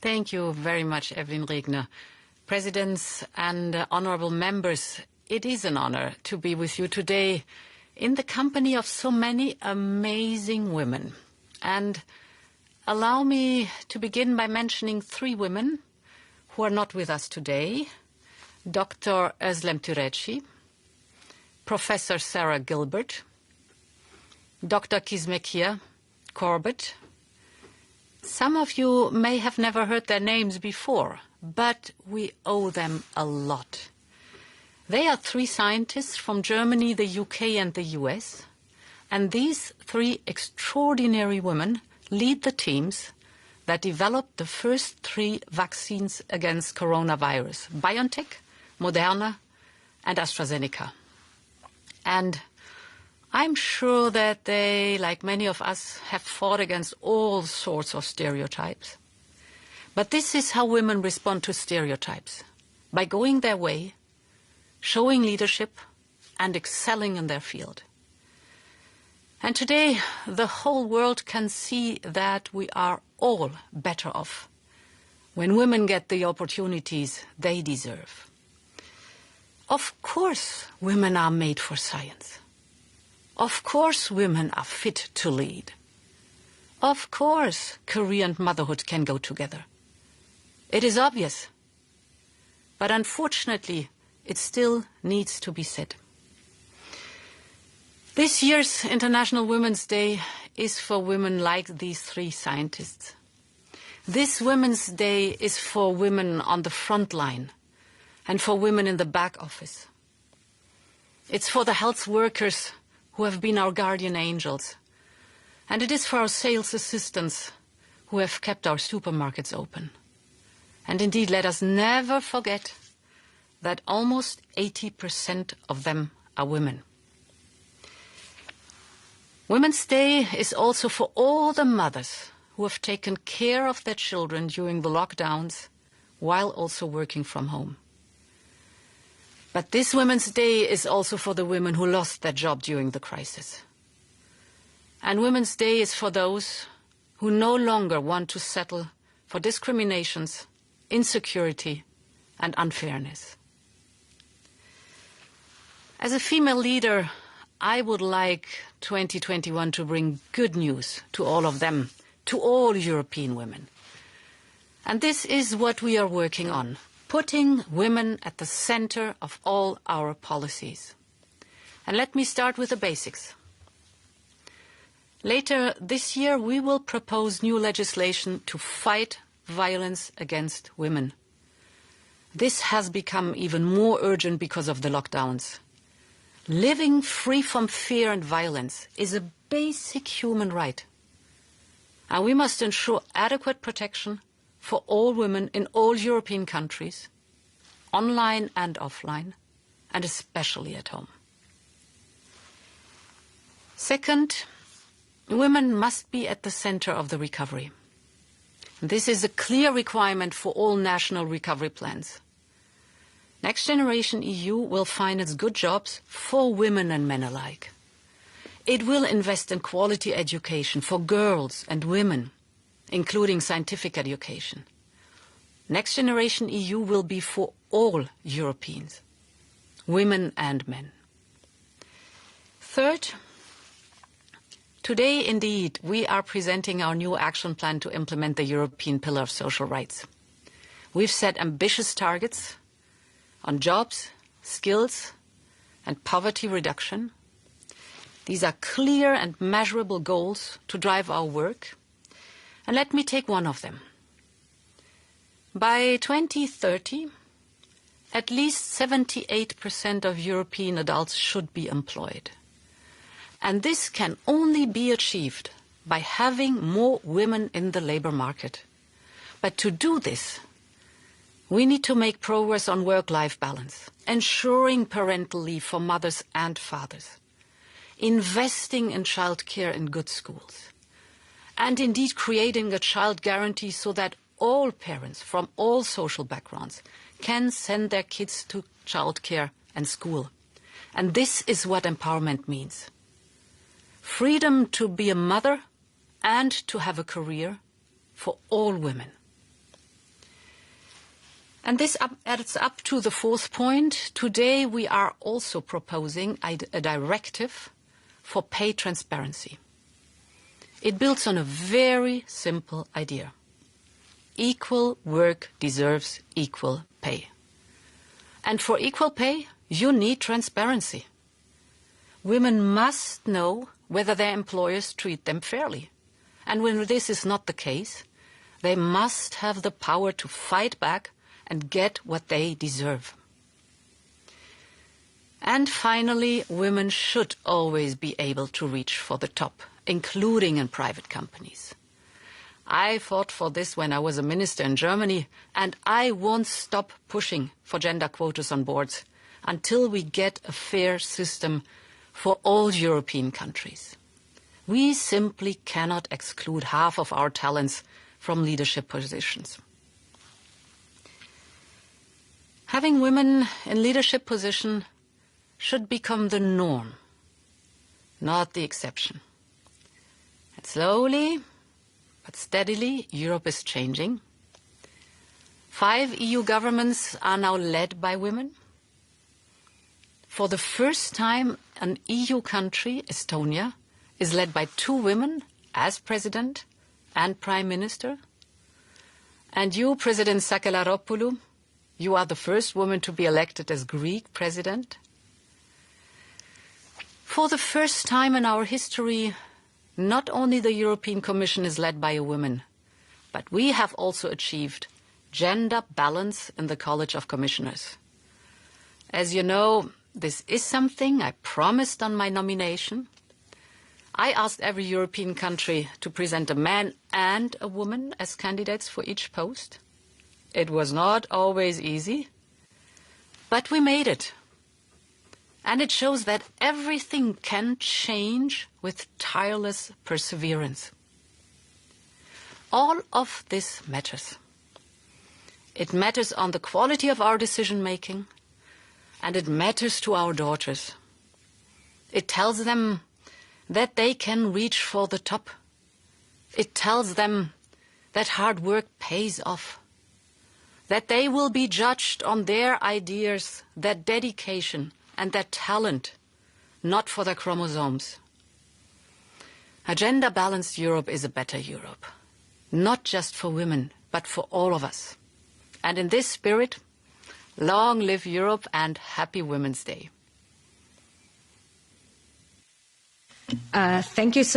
Thank you very much, Evelyn Regner. Presidents and honorable members, it is an honor to be with you today in the company of so many amazing women. And allow me to begin by mentioning three women who are not with us today. Dr. Özlem Türeci, Professor Sarah Gilbert, Dr. Kizmekia Corbett. Some of you may have never heard their names before, but we owe them a lot. They are three scientists from Germany, the UK and the US, and these three extraordinary women lead the teams that developed the first three vaccines against coronavirus: BioNTech, Moderna and AstraZeneca. And I'm sure that they, like many of us, have fought against all sorts of stereotypes. But this is how women respond to stereotypes: by going their way, showing leadership, and excelling in their field. And today, the whole world can see that we are all better off when women get the opportunities they deserve. Of course, women are made for science. Of course, women are fit to lead. Of course, career and motherhood can go together. It is obvious. But unfortunately, it still needs to be said. This year's International Women's Day is for women like these three scientists. This Women's Day is for women on the front line and for women in the back office. It's for the health workers who have been our guardian angels. And it is for our sales assistants who have kept our supermarkets open. And indeed, let us never forget that almost 80% of them are women. Women's Day is also for all the mothers who have taken care of their children during the lockdowns while also working from home. But this Women's Day is also for the women who lost their job during the crisis. And Women's Day is for those who no longer want to settle for discriminations, insecurity, and unfairness. As a female leader, I would like 2021 to bring good news to all of them, to all European women. And this is what we are working on: putting women at the center of all our policies. And let me start with the basics. Later this year, we will propose new legislation to fight violence against women. This has become even more urgent because of the lockdowns. Living free from fear and violence is a basic human right. And we must ensure adequate protection for all women in all European countries, online and offline, and especially at home. Second, women must be at the center of the recovery. This is a clear requirement for all national recovery plans. Next Generation EU will finance good jobs for women and men alike. It will invest in quality education for girls and women, including scientific education. Next Generation EU will be for all Europeans, women and men. Third, today indeed we are presenting our new action plan to implement the European Pillar of Social Rights. We've set ambitious targets on jobs, skills, and poverty reduction. These are clear and measurable goals to drive our work. And let me take one of them. By 2030, at least 78% of European adults should be employed. And this can only be achieved by having more women in the labor market. But to do this, we need to make progress on work-life balance, ensuring parental leave for mothers and fathers, investing in childcare in good schools, and indeed creating a child guarantee so that all parents from all social backgrounds can send their kids to childcare and school. And this is what empowerment means: freedom to be a mother and to have a career for all women. And this adds up to the fourth point. Today we are also proposing a directive for pay transparency. It builds on a very simple idea. Equal work deserves equal pay. And for equal pay, you need transparency. Women must know whether their employers treat them fairly. And when this is not the case, they must have the power to fight back and get what they deserve. And finally, women should always be able to reach for the top, including in private companies. I fought for this when I was a minister in Germany, and I won't stop pushing for gender quotas on boards until we get a fair system for all European countries. We simply cannot exclude half of our talents from leadership positions. Having women in leadership position should become the norm, not the exception. And slowly but steadily, Europe is changing. 5 EU governments are now led by women. For the first time, an EU country, Estonia, is led by 2 women as president and prime minister. And you, President Sakellarapoulou, you are the first woman to be elected as Greek president. For the first time in our history, not only the European Commission is led by a woman, but we have also achieved gender balance in the College of Commissioners. As you know, this is something I promised on my nomination. I asked every European country to present a man and a woman as candidates for each post. It was not always easy, but we made it. And it shows that everything can change with tireless perseverance. All of this matters. It matters on the quality of our decision-making, and it matters to our daughters. It tells them that they can reach for the top. It tells them that hard work pays off, that they will be judged on their ideas, their dedication, and their talent, not for their chromosomes. A gender-balanced Europe is a better Europe, not just for women, but for all of us. And in this spirit, long live Europe and happy Women's Day. Thank you so